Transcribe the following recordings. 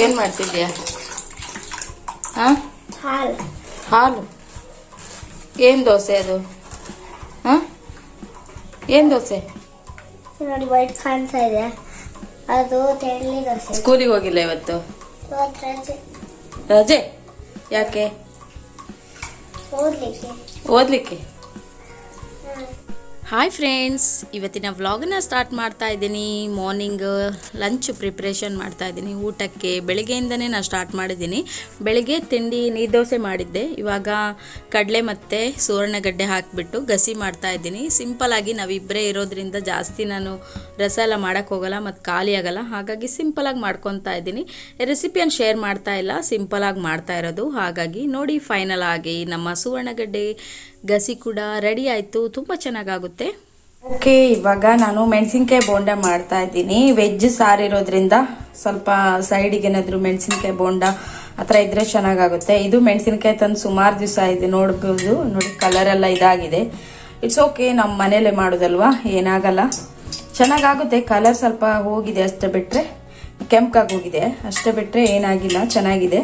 ಏನು ಮಾಡ್ತಿದ್ಯಾ? ಹಾಂ, ಹಾಲು. ಏನು ದೋಸೆ ಅದು? ಹಾಂ, ಏನು ದೋಸೆ? ನೋಡಿ ವೈಟ್ ಕಾಣ್ತಾ ಇದೆ, ಅದು ತೆಳ್ಳಿ ದೋಸೆ. ಸ್ಕೂಲಿಗೆ ಹೋಗಿಲ್ಲ ಇವತ್ತು? ರಜೆ. ರಜೆ ಯಾಕೆ? ಓದ್ಲಿಕ್ಕೆ. ಹಾಯ್ ಫ್ರೆಂಡ್ಸ್, ಇವತ್ತಿನ ವ್ಲಾಗನ್ನ ಸ್ಟಾರ್ಟ್ ಮಾಡ್ತಾ ಇದ್ದೀನಿ. ಮಾರ್ನಿಂಗ್ ಲಂಚ್ ಪ್ರಿಪ್ರೇಷನ್ ಮಾಡ್ತಾ ಇದ್ದೀನಿ ಊಟಕ್ಕೆ. ಬೆಳಗ್ಗೆಯಿಂದನೇ ನಾನು ಸ್ಟಾರ್ಟ್ ಮಾಡಿದ್ದೀನಿ. ಬೆಳಗ್ಗೆ ತಿಂಡಿ ನೀರು ದೋಸೆ ಮಾಡಿದ್ದೆ. ಇವಾಗ ಕಡಲೆ ಮತ್ತು ಸುವರ್ಣಗಡ್ಡೆ ಹಾಕಿಬಿಟ್ಟು ಗಸಿ ಮಾಡ್ತಾ ಇದ್ದೀನಿ. ಸಿಂಪಲಾಗಿ ನಾವಿಬ್ಬರೇ ಇರೋದ್ರಿಂದ ಜಾಸ್ತಿ ನಾನು ರಸ ಎಲ್ಲ ಮಾಡೋಕ್ಕೆ ಹೋಗಲ್ಲ ಮತ್ತು ಖಾಲಿ ಆಗಲ್ಲ. ಹಾಗಾಗಿ ಸಿಂಪಲಾಗಿ ಮಾಡ್ಕೊತಾ ಇದ್ದೀನಿ. ರೆಸಿಪಿಯನ್ನು ಶೇರ್ ಮಾಡ್ತಾ ಇಲ್ಲ, ಸಿಂಪಲಾಗಿ ಮಾಡ್ತಾ ಇರೋದು. ಹಾಗಾಗಿ ನೋಡಿ, ಫೈನಲ್ ಆಗಿ ನಮ್ಮ ಸುವರ್ಣಗಡ್ಡೆ ಗಸಿ ಕೂಡ ರೆಡಿ ಆಯಿತು. ತುಂಬ ಚೆನ್ನಾಗಾಗುತ್ತೆ. ಓಕೆ, ಇವಾಗ ನಾನು ಮೆಣಸಿನ್ಕಾಯಿ ಬೋಂಡ ಮಾಡ್ತಾ ಇದ್ದೀನಿ. ವೆಜ್ ಸಾರಿರೋದ್ರಿಂದ ಸ್ವಲ್ಪ ಸೈಡಿಗೆ ಏನಾದರೂ ಮೆಣಸಿನ್ಕಾಯಿ ಬೋಂಡ ಆ ಥರ ಇದ್ರೆ ಚೆನ್ನಾಗಾಗುತ್ತೆ. ಇದು ಮೆಣಸಿನ್ಕಾಯಿ ತಂದು ಸುಮಾರು ದಿವಸ ಇದೆ, ನೋಡ್ಬೋದು. ನೋಡಿ, ಕಲರ್ ಎಲ್ಲ ಇದಾಗಿದೆ. ಇಟ್ಸ್ ಓಕೆ, ನಮ್ಮ ಮನೇಲೆ ಮಾಡೋದಲ್ವಾ, ಏನಾಗಲ್ಲ, ಚೆನ್ನಾಗಾಗುತ್ತೆ. ಕಲರ್ ಸ್ವಲ್ಪ ಹೋಗಿದೆ ಅಷ್ಟೇ ಬಿಟ್ಟರೆ, ಕೆಂಪಾಗಿ ಹೋಗಿದೆ ಅಷ್ಟೇ ಬಿಟ್ಟರೆ ಏನಾಗಿಲ್ಲ, ಚೆನ್ನಾಗಿದೆ.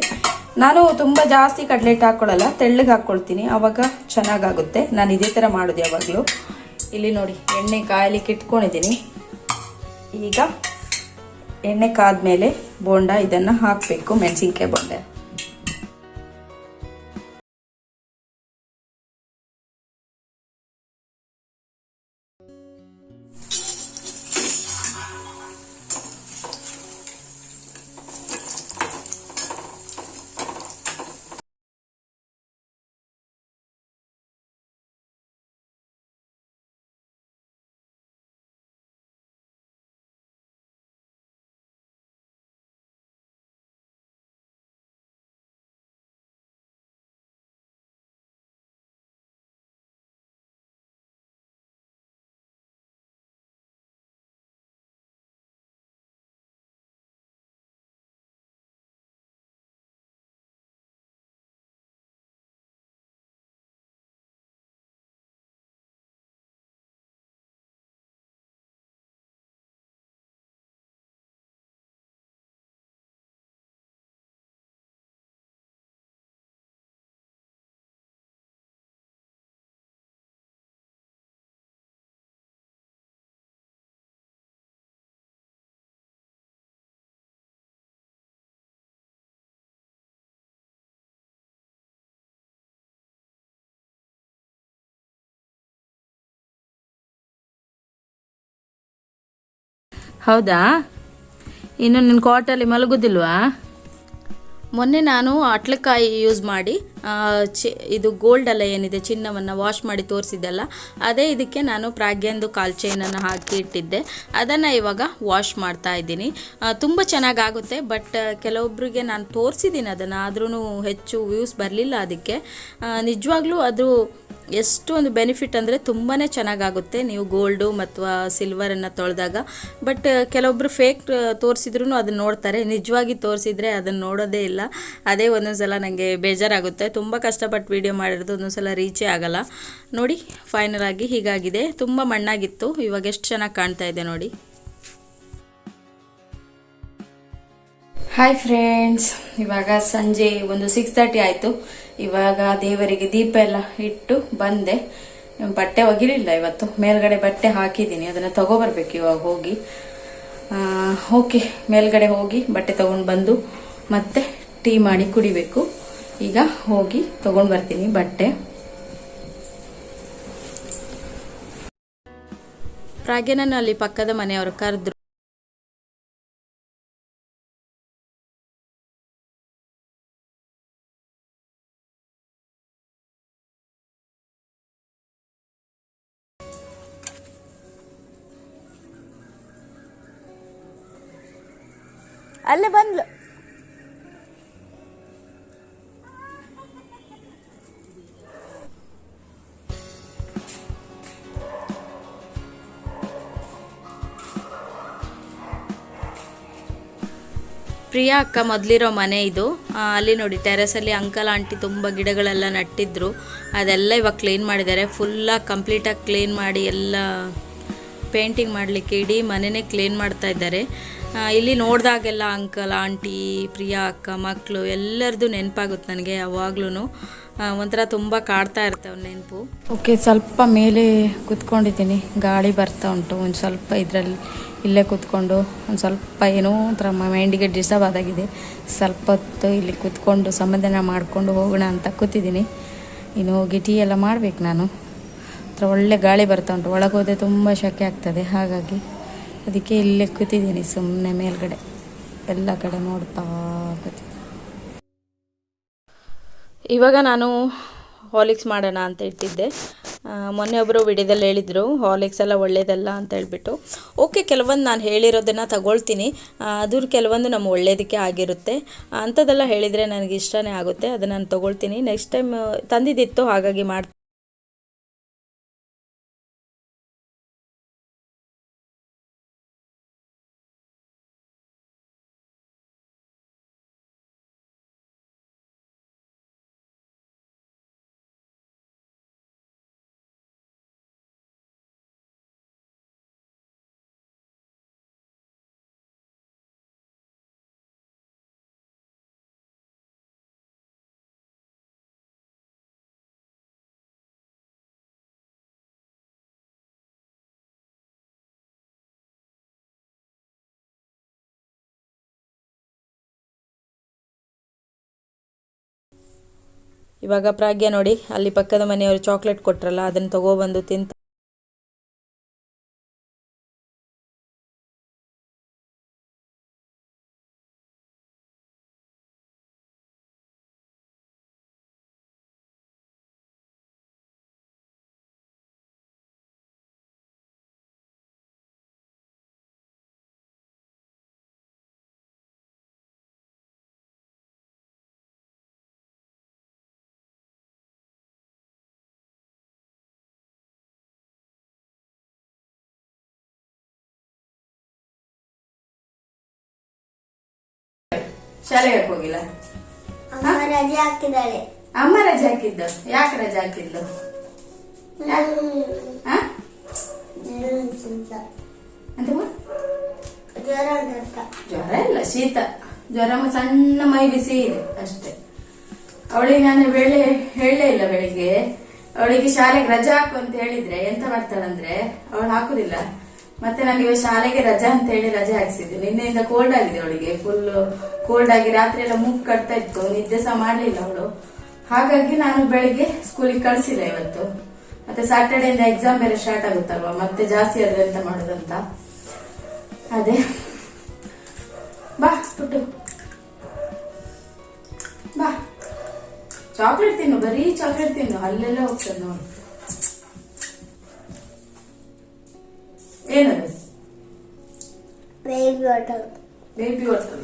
ನಾನು ತುಂಬ ಜಾಸ್ತಿ ಕಡ್ಲೆಟ್ ಹಾಕ್ಕೊಳ್ಳಲ್ಲ, ತೆಳ್ಳಗೆ ಹಾಕ್ಕೊಳ್ತೀನಿ, ಆವಾಗ ಚೆನ್ನಾಗಾಗುತ್ತೆ. ನಾನು ಇದೇ ಥರ ಮಾಡೋದು ಯಾವಾಗಲೂ. ಇಲ್ಲಿ ನೋಡಿ, ಎಣ್ಣೆ ಕಾಯಲಿಕ್ಕೆ ಇಟ್ಕೊಂಡಿದ್ದೀನಿ. ಈಗ ಎಣ್ಣೆ ಕಾದ್ಮೇಲೆ ಬೋಂಡ ಇದನ್ನು ಹಾಕಬೇಕು, ಮೆಣಸಿನ್ಕಾಯಿ ಬೋಂಡ. ಹೌದಾ? ಇನ್ನು ನಿನ್ನ ಕಾಟಲ್ಲಿ ಮಲಗೋದಿಲ್ವಾ? ಮೊನ್ನೆ ನಾನು ಅಟ್ಲಕಾಯಿ ಯೂಸ್ ಮಾಡಿ ಇದು ಗೋಲ್ಡ್ ಅಲ್ಲ ಏನಿದೆ, ಚಿನ್ನವನ್ನು ವಾಶ್ ಮಾಡಿ ತೋರಿಸಿದ್ದಲ್ಲ, ಅದೇ ಇದಕ್ಕೆ ನಾನು ಪ್ರಾಗ್ಯಂದು ಕಾಲ್ ಚೈನನ್ನು ಹಾಕಿ ಇಟ್ಟಿದ್ದೆ. ಅದನ್ನು ಇವಾಗ ವಾಶ್ ಮಾಡ್ತಾ ಇದ್ದೀನಿ. ತುಂಬ ಚೆನ್ನಾಗಾಗುತ್ತೆ. ಬಟ್ ಕೆಲವೊಬ್ಬರಿಗೆ ನಾನು ತೋರಿಸಿದ್ದೀನಿ ಅದನ್ನು, ಆದ್ರೂ ಹೆಚ್ಚು ವ್ಯೂಸ್ ಬರಲಿಲ್ಲ. ಅದಕ್ಕೆ ನಿಜವಾಗ್ಲೂ ಅದು ಎಷ್ಟು ಒಂದು ಬೆನಿಫಿಟ್ ಅಂದರೆ ತುಂಬಾ ಚೆನ್ನಾಗಾಗುತ್ತೆ ನೀವು ಗೋಲ್ಡು ಮತ್ತು ಸಿಲ್ವರನ್ನು ತೊಳೆದಾಗ. ಬಟ್ ಕೆಲವೊಬ್ಬರು ಫೇಕ್ ತೋರಿಸಿದ್ರೂ ಅದನ್ನು ನೋಡ್ತಾರೆ, ನಿಜವಾಗಿ ತೋರಿಸಿದ್ರೆ ಅದನ್ನು ನೋಡೋದೇ ಇಲ್ಲ. ಅದೇ ಒಂದೊಂದು ಸಲ ನನಗೆ ಬೇಜಾರಾಗುತ್ತೆ. ತುಂಬ ಕಷ್ಟಪಟ್ಟು ವೀಡಿಯೋ ಮಾಡಿರೋದು ಒಂದೊಂದು ಸಲ ರೀಚೇ ಆಗಲ್ಲ. ನೋಡಿ, ಫೈನಲ್ ಆಗಿ ಹೀಗಾಗಿದೆ. ತುಂಬ ಮಣ್ಣಾಗಿತ್ತು, ಇವಾಗ ಎಷ್ಟು ಚೆನ್ನಾಗಿ ಕಾಣ್ತಾ ಇದೆ ನೋಡಿ. ಹಾಯ್ ಫ್ರೆಂಡ್ಸ್, ಇವಾಗ ಸಂಜೆ ಒಂದು 6:30 ಆಯಿತು. ಇವಾಗ ದೇವರಿಗೆ ದೀಪ ಎಲ್ಲ ಇಟ್ಟು ಬಂದೆ. ಬಟ್ಟೆ ಒಗಿಲಿಲ್ಲ ಇವತ್ತು, ಮೇಲ್ಗಡೆ ಬಟ್ಟೆ ಹಾಕಿದ್ದೀನಿ, ಅದನ್ನು ತಗೋಬರ್ಬೇಕು ಇವಾಗ ಹೋಗಿ. ಓಕೆ, ಮೇಲ್ಗಡೆ ಹೋಗಿ ಬಟ್ಟೆ ತಗೊಂಡು ಬಂದು ಮತ್ತೆ ಟೀ ಮಾಡಿ ಕುಡಿಬೇಕು. ಈಗ ಹೋಗಿ ತಗೊಂಡು ಬರ್ತೀನಿ ಬಟ್ಟೆ. ಪ್ರಾಗ್ಯನನ್ನು ಅಲ್ಲಿ ಪಕ್ಕದ ಮನೆಯವರು ಕರೆದ್ರು. ಅಲ್ಲೇ ಬಂದ್ಲು. ಪ್ರಿಯಾ ಅಕ್ಕ ಮೊದಲಿರೋ ಮನೆ ಇದು. ಅಲ್ಲಿ ನೋಡಿ, ಟೆರೆಸಲ್ಲಿ ಅಂಕಲ್ ಆಂಟಿ ತುಂಬ ಗಿಡಗಳೆಲ್ಲ ನಟ್ಟಿದ್ರು. ಅದೆಲ್ಲ ಇವಾಗ ಕ್ಲೀನ್ ಮಾಡಿದ್ದಾರೆ. ಫುಲ್ಲಾಗಿ ಕಂಪ್ಲೀಟಾಗಿ ಕ್ಲೀನ್ ಮಾಡಿ ಎಲ್ಲ ಪೇಂಟಿಂಗ್ ಮಾಡಲಿಕ್ಕೆ ಇಡೀ ಮನೆಯೇ ಕ್ಲೀನ್ ಮಾಡ್ತಾ ಇದ್ದಾರೆ. ಇಲ್ಲಿ ನೋಡಿದಾಗೆಲ್ಲ ಅಂಕಲ್ ಆಂಟಿ ಪ್ರಿಯಾ ಅಕ್ಕ ಮಕ್ಕಳು ಎಲ್ಲರದ್ದು ನೆನಪಾಗುತ್ತೆ ನನಗೆ ಯಾವಾಗ್ಲೂ. ಒಂಥರ ತುಂಬ ಕಾಡ್ತಾ ಇರ್ತವೆ ನೆನಪು. ಓಕೆ, ಸ್ವಲ್ಪ ಮೇಲೆ ಕೂತ್ಕೊಂಡಿದ್ದೀನಿ, ಗಾಳಿ ಬರ್ತಾ ಉಂಟು. ಒಂದು ಸ್ವಲ್ಪ ಇದರಲ್ಲಿ ಇಲ್ಲೇ ಕೂತ್ಕೊಂಡು ಒಂದು ಸ್ವಲ್ಪ ಏನೋ ಒಂಥರ ಮೈಂಡಿಗೆ ಡಿಸ್ಟರ್ಬ್ ಆದಾಗಿದೆ. ಸ್ವಲ್ಪ ಹೊತ್ತು ಇಲ್ಲಿ ಕೂತ್ಕೊಂಡು ಸಮಾಧಾನ ಮಾಡಿಕೊಂಡು ಹೋಗೋಣ ಅಂತ ಕೂತಿದ್ದೀನಿ. ಇನ್ನು ಹೋಗಿ ಟೀ ಎಲ್ಲ ಮಾಡಬೇಕು ನಾನು. ಹತ್ರ ಒಳ್ಳೆ ಗಾಳಿ ಬರ್ತಾ ಉಂಟು, ಒಳಗೆ ಹೋದರೆ ತುಂಬ ಶೆಕೆ ಆಗ್ತದೆ. ಹಾಗಾಗಿ ಅದಕ್ಕೆ ಇಲ್ಲೇ ಕೂತಿದ್ದೀನಿ ಸುಮ್ಮನೆ ಮೇಲ್ಗಡೆ ಎಲ್ಲ ಕಡೆ ನೋಡ್ತಾ ಕೂತಿದ್ದೀನಿ. ಇವಾಗ ನಾನು ಹಾರ್ಲಿಕ್ಸ್ ಮಾಡೋಣ ಅಂತ ಇಟ್ಟಿದ್ದೆ. ಮೊನ್ನೆ ಒಬ್ಬರು ವಿಡಿಯೋದಲ್ಲಿ ಹೇಳಿದರು ಹಾರ್ಲಿಕ್ಸ್ ಎಲ್ಲ ಒಳ್ಳೇದಲ್ಲ ಅಂತ ಹೇಳ್ಬಿಟ್ಟು. ಓಕೆ, ಕೆಲವೊಂದು ನಾನು ಹೇಳಿರೋದನ್ನು ತಗೊಳ್ತೀನಿ, ಅದ್ರ ಕೆಲವೊಂದು ನಮ್ಮ ಒಳ್ಳೇದಕ್ಕೆ ಆಗಿರುತ್ತೆ. ಅಂಥದ್ದೆಲ್ಲ ಹೇಳಿದರೆ ನನಗೆ ಇಷ್ಟನೇ ಆಗುತ್ತೆ, ಅದನ್ನು ನಾನು ತೊಗೊಳ್ತೀನಿ. ನೆಕ್ಸ್ಟ್ ಟೈಮ್ ತಂದಿದ್ದಿತ್ತು, ಹಾಗಾಗಿ ಮಾಡ್ತೀನಿ. ಇವಾಗ ಪ್ರಾಗ್ಯ ನೋಡಿ, ಅಲ್ಲಿ ಪಕ್ಕದ ಮನೆಯವರು ಚಾಕ್ಲೇಟ್ ಕೊಟ್ರಲ್ಲ, ಅದನ್ನು ತಗೊಬಂದು ತಿಂತ. ಶಾಲೆಗೆ ಹೋಗಿಲ್ಲ? ಅಮ್ಮ ರಜೆ ಹಾಕಿದ್ದಾಳೆ. ಅಮ್ಮ ರಜೆ ಹಾಕಿದ್ದು? ಯಾಕೆ ರಜೆ ಹಾಕಿದ್ಲು? ಜ್ವರ ಇಲ್ಲ, ಶೀತ ಜ್ವರ, ಸಣ್ಣ ಮೈ ಬಿಸಿ ಇದೆ ಅಷ್ಟೇ. ಅವಳಿಗೆ ನಾನು ಹೇಳಲೇ ಇಲ್ಲ ಬೆಳಿಗ್ಗೆ. ಅವಳಿಗೆ ಶಾಲೆಗೆ ರಜಾ ಹಾಕು ಅಂತ ಹೇಳಿದ್ರೆ ಎಂತ ಮಾಡ್ತಾಳಂದ್ರೆ ಅವಳು ಹಾಕುದಿಲ್ಲ. ಮತ್ತೆ ನಾನು ಇವಾಗ ಶಾಲೆಗೆ ರಜಾ ಅಂತ ಹೇಳಿ ರಜೆ ಹಾಕ್ಸಿದ್ದೆ. ನಿನ್ನೆಯಿಂದ ಕೋಲ್ಡ್ ಆಗಿದೆ ಅವಳಿಗೆ, ಫುಲ್ ಕೋಲ್ಡ್ ಆಗಿ ರಾತ್ರಿ ಎಲ್ಲ ಮೂಗು ಕಟ್ತಾ ಇತ್ತು, ನಿದ್ದೆ ಸಹ ಮಾಡ್ಲಿಲ್ಲ ಅವಳು. ಹಾಗಾಗಿ ನಾನು ಬೆಳಿಗ್ಗೆ ಸ್ಕೂಲಿಗೆ ಕಳ್ಸಿಲ್ಲ ಇವತ್ತು. ಮತ್ತೆ ಸ್ಯಾಟರ್ಡೇ ಇಂದ ಎಕ್ಸಾಮ್ ಬೇರೆ ಸ್ಟಾರ್ಟ್ ಆಗುತ್ತಲ್ವಾ, ಮತ್ತೆ ಜಾಸ್ತಿ ಆದ್ರೆ ಎಂತ ಮಾಡುದಂತ. ಅದೇ ಬಾ ಪುಟ್ಟು ಬಾ, ಚಾಕ್ಲೇಟ್ ತಿನ್ನು, ಬರೀ ಚಾಕ್ಲೇಟ್ ತಿನ್ನು, ಅಲ್ಲೆಲ್ಲ ಹೋಗ್ತದೆ ನೋಡಿ. ಏನದು? Baby water. Baby water.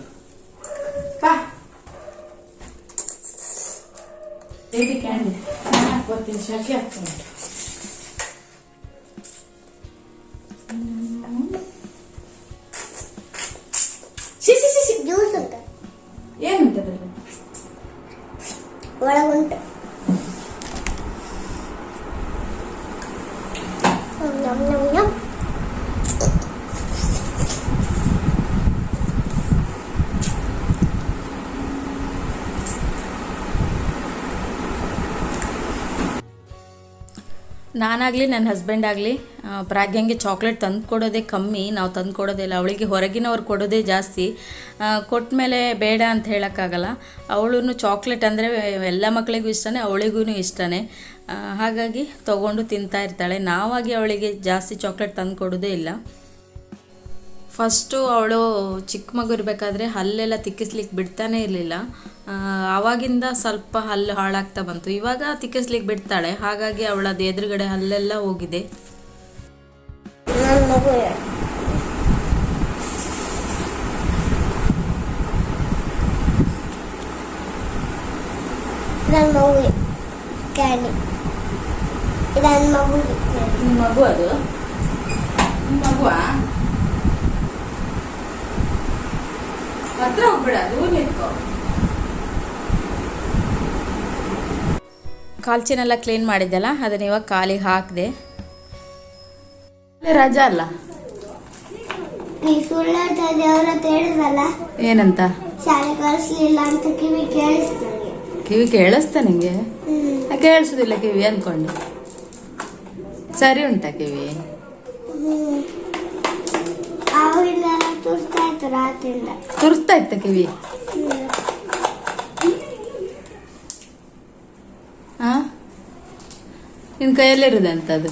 ಬಾ, ಬೇಬಿ ಕ್ಯಾಂಡಿ ಹಾಕ್ಬರ್ತೀನಿ, ಶಾಖೆ ಹಾಕ್ತೀನಿ. ಜ್ಯೂಸ್ ಉಂಟ? ಏನುಂಟು ಅದರಲ್ಲಿ? ಒಳಗುಂಟು. ನಾನಾಗಲಿ ನನ್ನ ಹಸ್ಬೆಂಡ್ ಆಗಲಿ ಪ್ರಾಗ್ಯಂಗೆ ಚಾಕ್ಲೇಟ್ ತಂದು ಕೊಡೋದೇ ಕಮ್ಮಿ, ನಾವು ತಂದು ಕೊಡೋದಿಲ್ಲ. ಅವಳಿಗೆ ಹೊರಗಿನವ್ರು ಕೊಡೋದೇ ಜಾಸ್ತಿ. ಕೊಟ್ಟ ಮೇಲೆ ಬೇಡ ಅಂತ ಹೇಳೋಕ್ಕಾಗಲ್ಲ. ಅವಳು ಚಾಕ್ಲೇಟ್ ಅಂದರೆ ಎಲ್ಲ ಮಕ್ಕಳಿಗೂ ಇಷ್ಟನೇ, ಅವಳಿಗೂ ಇಷ್ಟನೇ. ಹಾಗಾಗಿ ತೊಗೊಂಡು ತಿಂತಾ ಇರ್ತಾಳೆ. ನಾವಾಗಿ ಅವಳಿಗೆ ಜಾಸ್ತಿ ಚಾಕ್ಲೇಟ್ ತಂದು ಕೊಡೋದೇ ಇಲ್ಲ. ಫಸ್ಟು ಅವಳು ಚಿಕ್ಕ ಮಗು ಇರಬೇಕಾದ್ರೆ ಹಲ್ಲೆಲ್ಲ ತಿಕ್ಕಿಸ್ಲಿಕ್ಕೆ ಬಿಡ್ತಾನೆ ಇರಲಿಲ್ಲ. ಆವಾಗಿಂದ ಸ್ವಲ್ಪ ಹಲ್ಲು ಹಾಳಾಗ್ತಾ ಬಂತು. ಇವಾಗ ತಿಕ್ಕಿಸ್ಲಿಕ್ಕೆ ಬಿಡ್ತಾಳೆ, ಹಾಗಾಗಿ ಅವಳದು ಎದುರುಗಡೆ ಹಲ್ಲೆಲ್ಲ ಹೋಗಿದೆ. ಮಗು ಅದು ಮಗುವಾ? ಹತ್ರ ಹೋಗ್ಬೇಡ, ದೂರ ನಿಂತ್ಕೋ. ಕಾಲ್ಚಿನೆಲ್ಲ ಕ್ಲೀನ್ ಮಾಡಿದ್ದೆಲ್ಲ, ಅದನ್ನ ಇವಾಗ ಕಾಲಿಗೆ ಹಾಕಿದೆ. ರಜಾ ಅಲ್ಲ? ನೀ ಸುಳ್ಳು ಹೇಳ್ತಾ ದೇವ್ರ ಹತ್ರ ಹೇಳಿದ್ರಲ್ಲ ಏನಂತ? ಶಾಲೆ ಕಳಿಸ್ಲಿಲ್ಲ ಅಂತ ಕಿವಿ ಕೇಳಿಸ್ತಾರೆ. ಕಿವಿ ಕೇಳಿಸ್ತಾ ನಿಂಗೆ? ಕೇಳಿಸುದಿಲ್ಲ ಕಿವಿ ಅನ್ಕೊಂಡು. ಸರಿ ಉಂಟಾ ಕಿವಿ? ಅವಾಗಿಂದ ತುರ್ತಾ ಇತ್ತು ರಾತ್ರಿಯಿಂದ. ತುರ್ಸ್ತಾ ಇತ್ತ ಕಿವಿ? ಹಾ, ನಿನ್ ಕೈಯಲ್ಲಿರುದಂತ ಅದು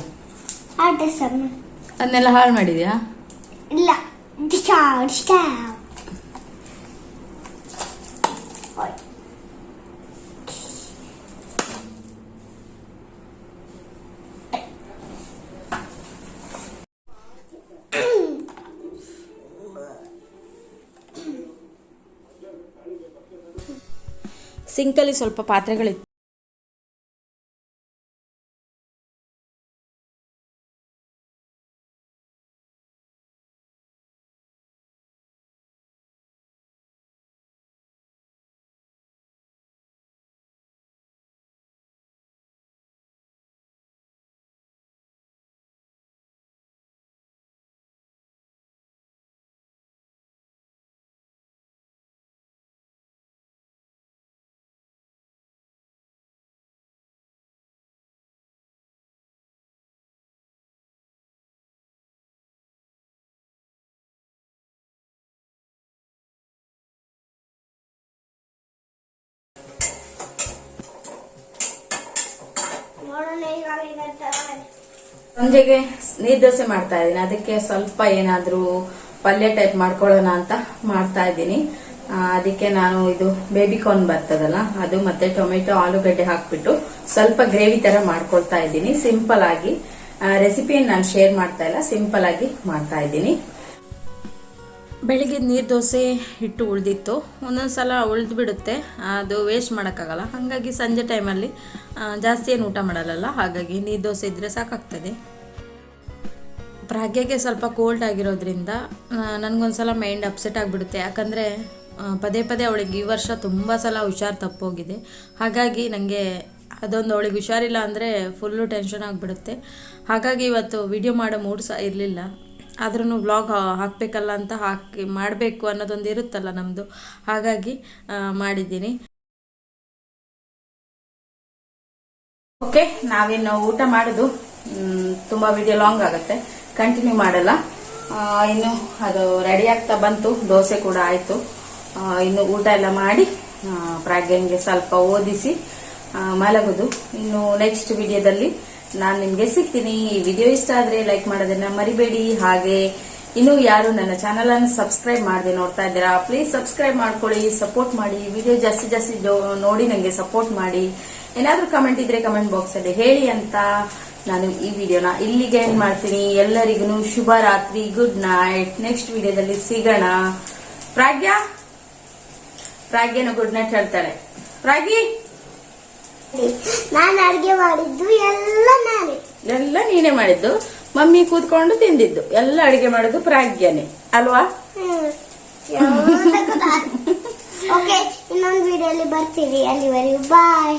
ಆಟ ಸಾಮಾನು ಅದನ್ನೆಲ್ಲ ಹಾಳು ಮಾಡಿದ್ಯಾ? ಇಲ್ಲ. ಸಿಂಕಲ್ಲಿ ಸ್ವಲ್ಪ ಪಾತ್ರೆಗಳಿತ್ತು. ಸಂಜೆಗೆ ನೀರ್ ದೋಸೆ ಮಾಡ್ತಾ ಇದ್ದೀನಿ. ಅದಕ್ಕೆ ಸ್ವಲ್ಪ ಏನಾದ್ರೂ ಪಲ್ಯ ಟೈಪ್ ಮಾಡ್ಕೊಳ್ಳೋಣ ಅಂತ ಮಾಡ್ತಾ ಇದ್ದೀನಿ. ಅದಕ್ಕೆ ನಾನು ಇದು ಬೇಬಿಕಾರ್ನ್ ಬರ್ತದಲ್ಲ ಅದು ಮತ್ತೆ ಟೊಮೆಟೊ ಆಲೂಗಡ್ಡೆ ಹಾಕ್ಬಿಟ್ಟು ಸ್ವಲ್ಪ ಗ್ರೇವಿ ತರ ಮಾಡ್ಕೊಳ್ತಾ ಇದ್ದೀನಿ. ಸಿಂಪಲ್ ಆಗಿ ರೆಸಿಪಿಯನ್ನು ನಾನು ಶೇರ್ ಮಾಡ್ತಾ ಇಲ್ಲ, ಸಿಂಪಲ್ ಆಗಿ ಮಾಡ್ತಾ ಇದ್ದೀನಿ. ಬೆಳಿಗ್ಗೆ ನೀರು ದೋಸೆ ಹಿಟ್ಟು ಉಳಿದಿತ್ತು. ಒಂದೊಂದ್ಸಲ ಉಳಿದು ಬಿಡುತ್ತೆ, ಅದು ವೇಸ್ಟ್ ಮಾಡೋಕ್ಕಾಗಲ್ಲ. ಹಾಗಾಗಿ ಸಂಜೆ ಟೈಮಲ್ಲಿ ಜಾಸ್ತಿ ಏನು ಊಟ ಮಾಡಲ್ಲ, ಹಾಗಾಗಿ ನೀರು ದೋಸೆ ಇದ್ದರೆ ಸಾಕಾಗ್ತದೆ. ಪ್ರಾಗ್ಯಗೆ ಸ್ವಲ್ಪ ಕೋಲ್ಡ್ ಆಗಿರೋದ್ರಿಂದ ನನಗೊಂದ್ಸಲ ಮೈಂಡ್ ಅಪ್ಸೆಟ್ ಆಗಿಬಿಡುತ್ತೆ. ಯಾಕಂದರೆ ಪದೇ ಪದೇ ಅವಳಿಗೆ ಈ ವರ್ಷ ತುಂಬ ಸಲ ಹುಷಾರು ತಪ್ಪೋಗಿದೆ. ಹಾಗಾಗಿ ನನಗೆ ಅದೊಂದು ಅವಳಿಗೆ ಹುಷಾರಿಲ್ಲ ಅಂದರೆ ಫುಲ್ಲು ಟೆನ್ಷನ್ ಆಗಿಬಿಡುತ್ತೆ. ಹಾಗಾಗಿ ಇವತ್ತು ವಿಡಿಯೋ ಮಾಡೋ ಮೂಡ್ ಸಹ ಇರಲಿಲ್ಲ. ಆದ್ರೂ ವ್ಲಾಗ್ ಹಾಕಬೇಕಲ್ಲ ಅಂತ ಮಾಡಬೇಕು ಅನ್ನೋದೊಂದು ಇರುತ್ತಲ್ಲ ನಮ್ಮದು, ಹಾಗಾಗಿ ಮಾಡಿದ್ದೀನಿ. ಓಕೆ, ನಾವಿನ್ನು ಊಟ ಮಾಡೋದು. ತುಂಬ ವಿಡಿಯೋ ಲಾಂಗ್ ಆಗುತ್ತೆ, ಕಂಟಿನ್ಯೂ ಮಾಡಲ್ಲ. ಇನ್ನು ಅದು ರೆಡಿ ಆಗ್ತಾ ಬಂತು, ದೋಸೆ ಕೂಡ ಆಯಿತು. ಇನ್ನು ಊಟ ಎಲ್ಲ ಮಾಡಿ ಪ್ರಾಗ್ಯಂಗೆ ಸ್ವಲ್ಪ ಓದಿಸಿ ಮಲಗೋದು. ಇನ್ನು ನೆಕ್ಸ್ಟ್ ವಿಡಿಯೋದಲ್ಲಿ ನಾನು ನಿಮಗೆ ಸಿಗ್ತೀನಿ. ಈ ವಿಡಿಯೋ ಇಷ್ಟ ಆದರೆ ಲೈಕ್ ಮಾಡೋದನ್ನ ಮರಿಬೇಡಿ. ಹಾಗೆ ಇನ್ನು ಯಾರು ನನ್ನ ಚಾನಲ್ ಅನ್ನು ಸಬ್ಸ್ಕ್ರೈಬ್ ಮಾಡದೆ ನೋಡ್ತಾ ಇದ್ದೀರಾ, ಪ್ಲೀಸ್ ಸಬ್ಸ್ಕ್ರೈಬ್ ಮಾಡ್ಕೊಳ್ಳಿ, ಸಪೋರ್ಟ್ ಮಾಡಿ. ವಿಡಿಯೋ ಜಾಸ್ತಿ ನೋಡಿ ನನಗೆ ಸಪೋರ್ಟ್ ಮಾಡಿ. ಏನಾದ್ರೂ ಕಮೆಂಟ್ ಇದ್ರೆ ಕಮೆಂಟ್ ಬಾಕ್ಸ್ ಅಲ್ಲಿ ಹೇಳಿ ಅಂತ ನಾನು ಈ ವಿಡಿಯೋನ ಇಲ್ಲಿಗೆ ಎಂಡ್ ಮಾಡ್ತೀನಿ. ಎಲ್ಲರಿಗೂ ಶುಭ ರಾತ್ರಿ, ಗುಡ್ ನೈಟ್. ನೆಕ್ಸ್ಟ್ ವಿಡಿಯೋದಲ್ಲಿ ಸಿಗೋಣ. ಪ್ರಾಗ್ಯನ ಗುಡ್ ನೈಟ್ ಹೇಳ್ತಾಳೆ. ಪ್ರಾಗಿ, ನಾನು ಅಡಿಗೆ ಮಾಡಿದ್ದು ಎಲ್ಲ ನೀನೇ ಮಾಡಿದ್ದು, ಮಮ್ಮಿ ಕೂತ್ಕೊಂಡು ತಿಂದಿದ್ದು. ಎಲ್ಲ ಅಡಿಗೆ ಮಾಡೋದು ಪ್ರಾಗ್ಯನೇ ಅಲ್ವಾ? ಓಕೆ, ಇನ್ನೊಂದು ವಿಡಿಯೋಲಿ ಬರ್ತೀವಿ. ಅಲ್ಲಿವರೆಗೂ ಬಾಯ್.